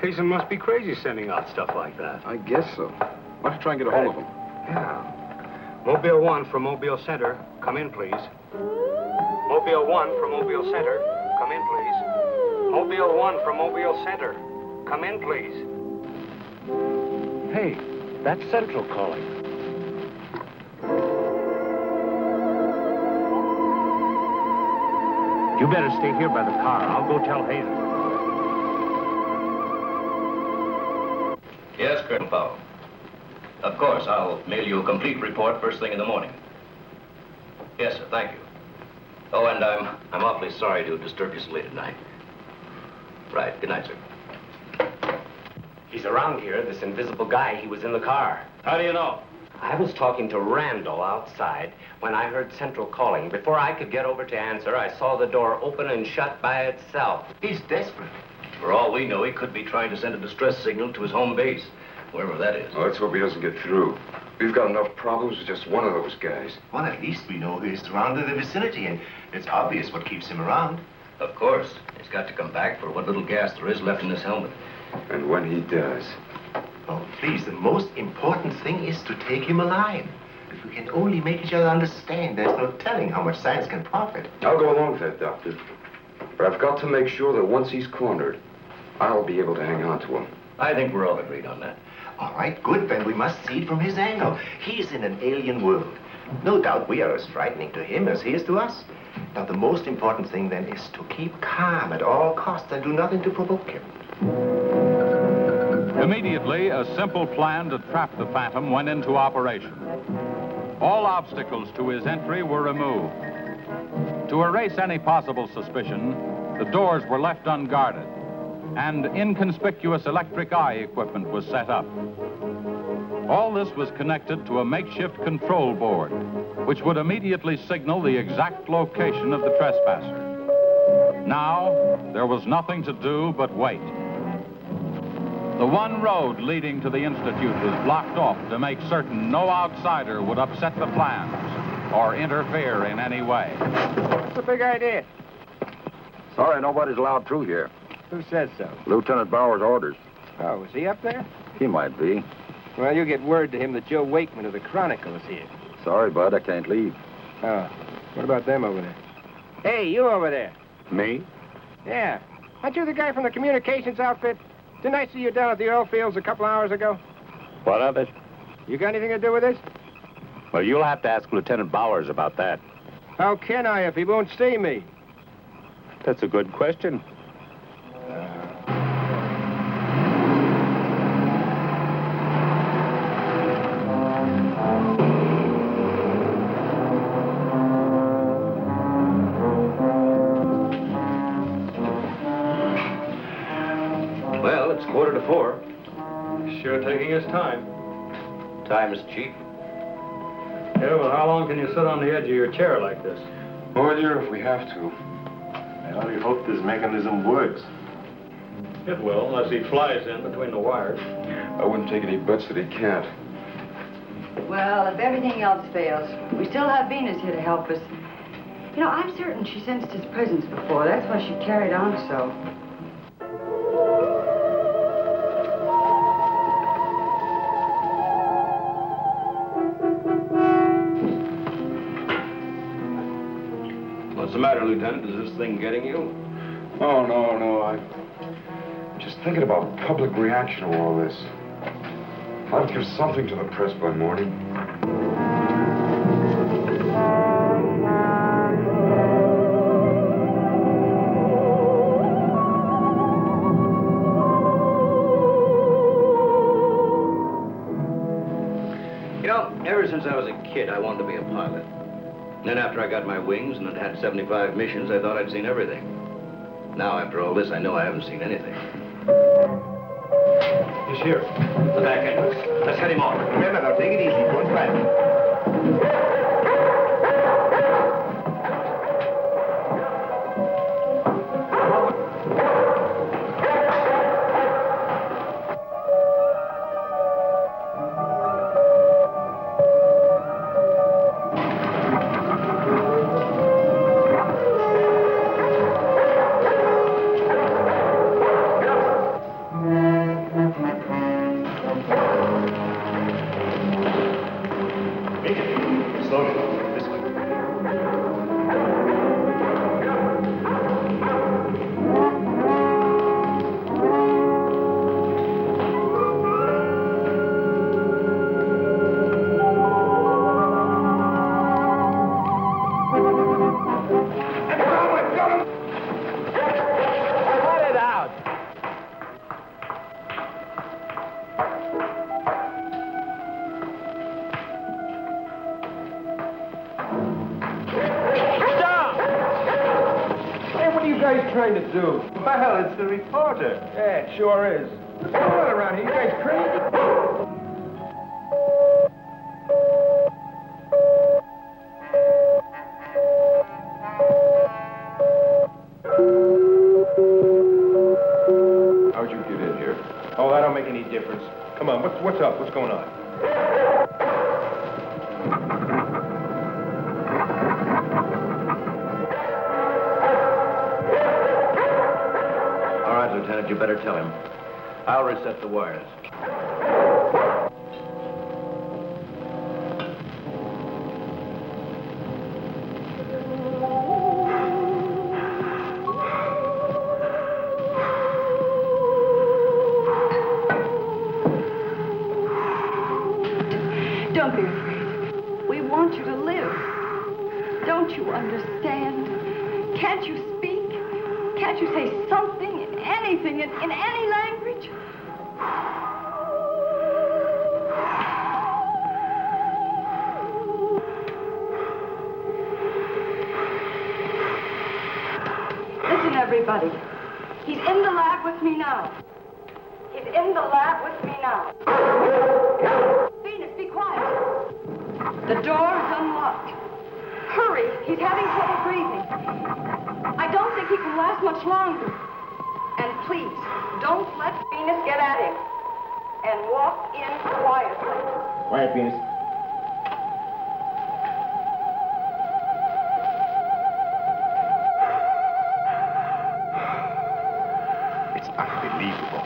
Hazen must be crazy sending out stuff like that. I guess so. Why don't you try and get a hold of him? Yeah. Mobile 1 from Mobile Center. Come in, please. Mobile 1 from Mobile Center. Come in, please. Mobile 1 from Mobile Center. Come in, please. Hey, that's Central calling. You better stay here by the car. I'll go tell Hazen. Yes, Colonel Powell. Of course, I'll mail you a complete report first thing in the morning. Yes, sir, thank you. Oh, and I'm awfully sorry to disturb you so late at night. Right, good night, sir. He's around here, this invisible guy. He was in the car. How do you know? I was talking to Randall outside when I heard Central calling. Before I could get over to answer, I saw the door open and shut by itself. He's desperate. For all we know, he could be trying to send a distress signal to his home base, wherever that is. Well, let's hope he doesn't get through. We've got enough problems with just one of those guys. Well, at least we know he's surrounded the vicinity, and it's obvious what keeps him around. Of course. He's got to come back for what little gas there is left in his helmet. And when he does... Oh, please, the most important thing is to take him alive. If we can only make each other understand, there's no telling how much science can profit. I'll go along with that, Doctor. But I've got to make sure that once he's cornered, I'll be able to hang on to him. I think we're all agreed on that. All right, good, then we must see it from his angle. He's in an alien world. No doubt we are as frightening to him as he is to us. Now, the most important thing, then, is to keep calm at all costs and do nothing to provoke him. Immediately, a simple plan to trap the Phantom went into operation. All obstacles to his entry were removed. To erase any possible suspicion, the doors were left unguarded, and inconspicuous electric eye equipment was set up. All this was connected to a makeshift control board, which would immediately signal the exact location of the trespasser. Now, there was nothing to do but wait. The one road leading to the Institute was blocked off to make certain no outsider would upset the plans or interfere in any way. What's the big idea? Sorry, nobody's allowed through here. Who says so? Lieutenant Bauer's orders. Oh, is he up there? He might be. Well, you get word to him that Joe Wakeman of the Chronicle is here. Sorry, Bud, I can't leave. Oh, what about them over there? Hey, you over there. Me? Yeah. Aren't you the guy from the communications outfit? Didn't I see you down at the oil fields a couple hours ago? What of it? You got anything to do with this? Well, you'll have to ask Lieutenant Bowers about that. How can I if he won't see me? That's a good question. Well, it's 3:45. Sure taking his time. Time is cheap. Yeah, well, how long can you sit on the edge of your chair like this? All year if we have to. I only hope this mechanism works. It will, unless he flies in between the wires. I wouldn't take any bets that he can't. Well, if everything else fails, we still have Venus here to help us. You know, I'm certain she sensed his presence before. That's why she carried on so. What's the matter, Lieutenant? Is this thing getting you? Oh, no. I'm just thinking about public reaction to all this. I'll give something to the press by morning. know, ever since I was a kid, I wanted to be a pilot. Then after I got my wings and had 75 missions, I thought I'd seen everything. Now, after all this, I know I haven't seen anything. He's here. The back entrance. Let's head him off. Remember, now, take it easy. Don't crash. Trying to do? Well, it's the reporter. Yeah, it sure is. What's going on around here? You guys crazy? How'd you get in here? Oh, that don't make any difference. Come on, what's up? What's going on? Lieutenant, you better tell him. I'll reset the wires. Don't be afraid. We want you to live. Don't you understand? Can't you speak? Can't you say something, anything, in any language? Listen, everybody. He's in the lab with me now. He's in the lab with me now. Venus, be quiet. The door is unlocked. Hurry, he's having trouble breathing. I don't think he can last much longer. And please, don't let Venus get at him. And walk in quietly. Quiet, Venus. It's unbelievable.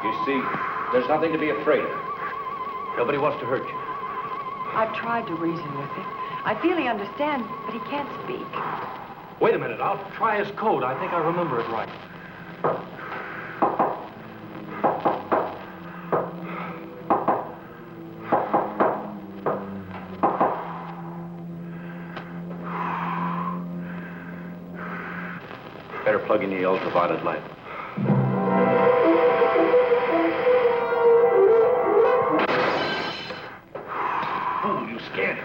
You see, there's nothing to be afraid of. Nobody wants to hurt you. I've tried to reason with him. I feel he understands, but he can't speak. Wait a minute, I'll try his code. I think I remember it right. Better plug in the ultraviolet light. Oh, you scared him.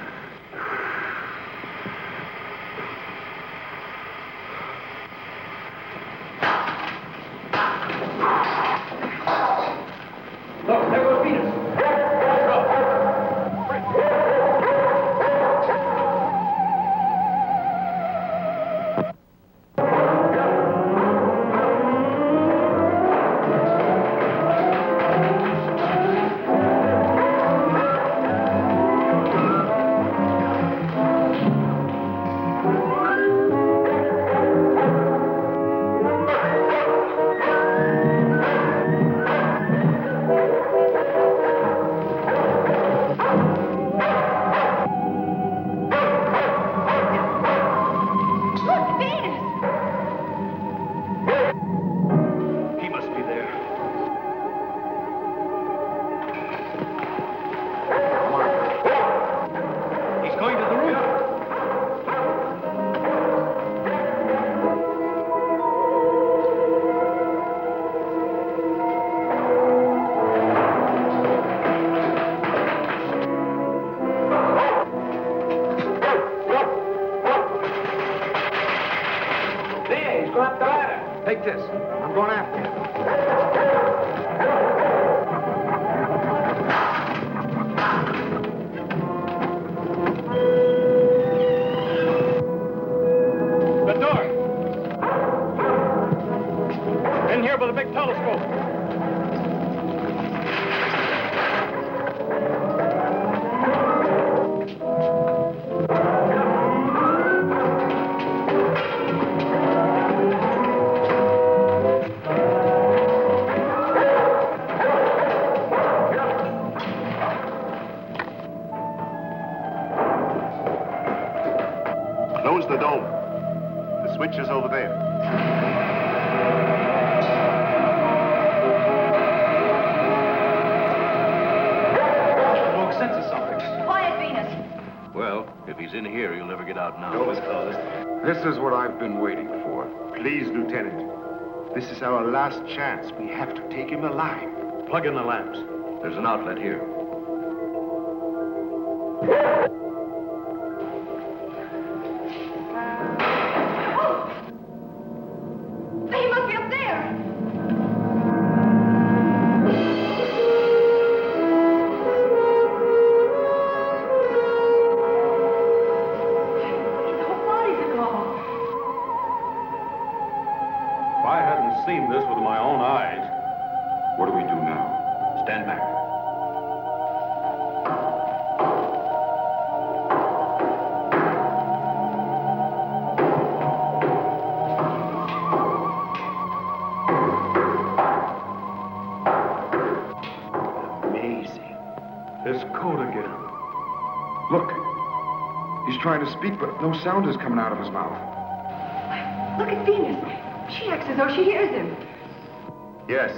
Look, there goes Venus. go up the ladder. Take this. I'm going after you. The door. In here with a big telescope. Close the dome. The switch is over there. Smoke senses something. Quiet, Venus. Well, if he's in here, he'll never get out now. Door was closed. This is what I've been waiting for. Please, Lieutenant. This is our last chance. We have to take him alive. Plug in the lamps. There's an outlet here. He must be up there. His whole body's gone. If I hadn't seen this with my own eyes. What do we do now? Stand back. Amazing. His coat again. Look. He's trying to speak, but no sound is coming out of his mouth. Look at Venus. She acts as though she hears him. Yes.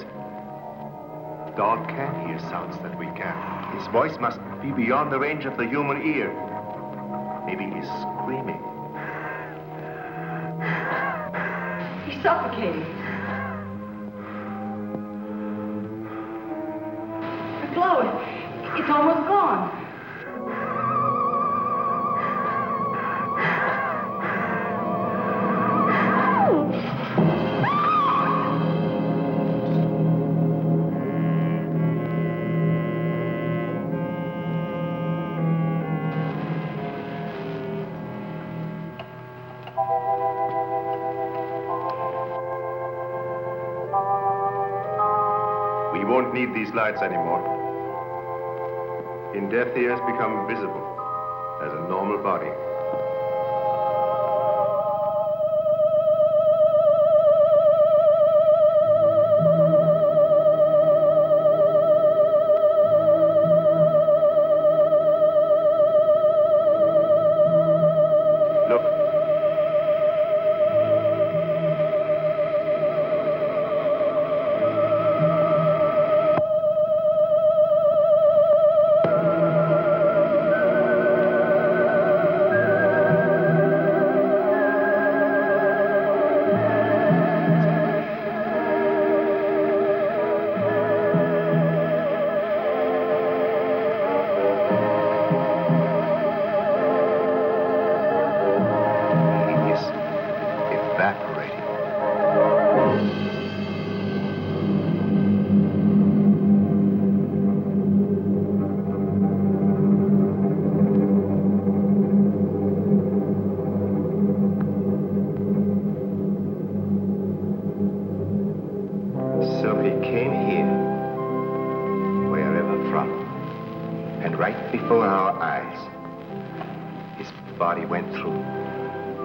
Dog can hear sounds that we can. His voice must be beyond the range of the human ear. Maybe he's screaming. He's suffocating. The glow, it's almost gone. We won't need these lights anymore. In death, he has become visible as a normal body. Look. So he came here, wherever from, and right before our eyes, his body went through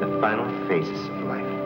the final phases of life.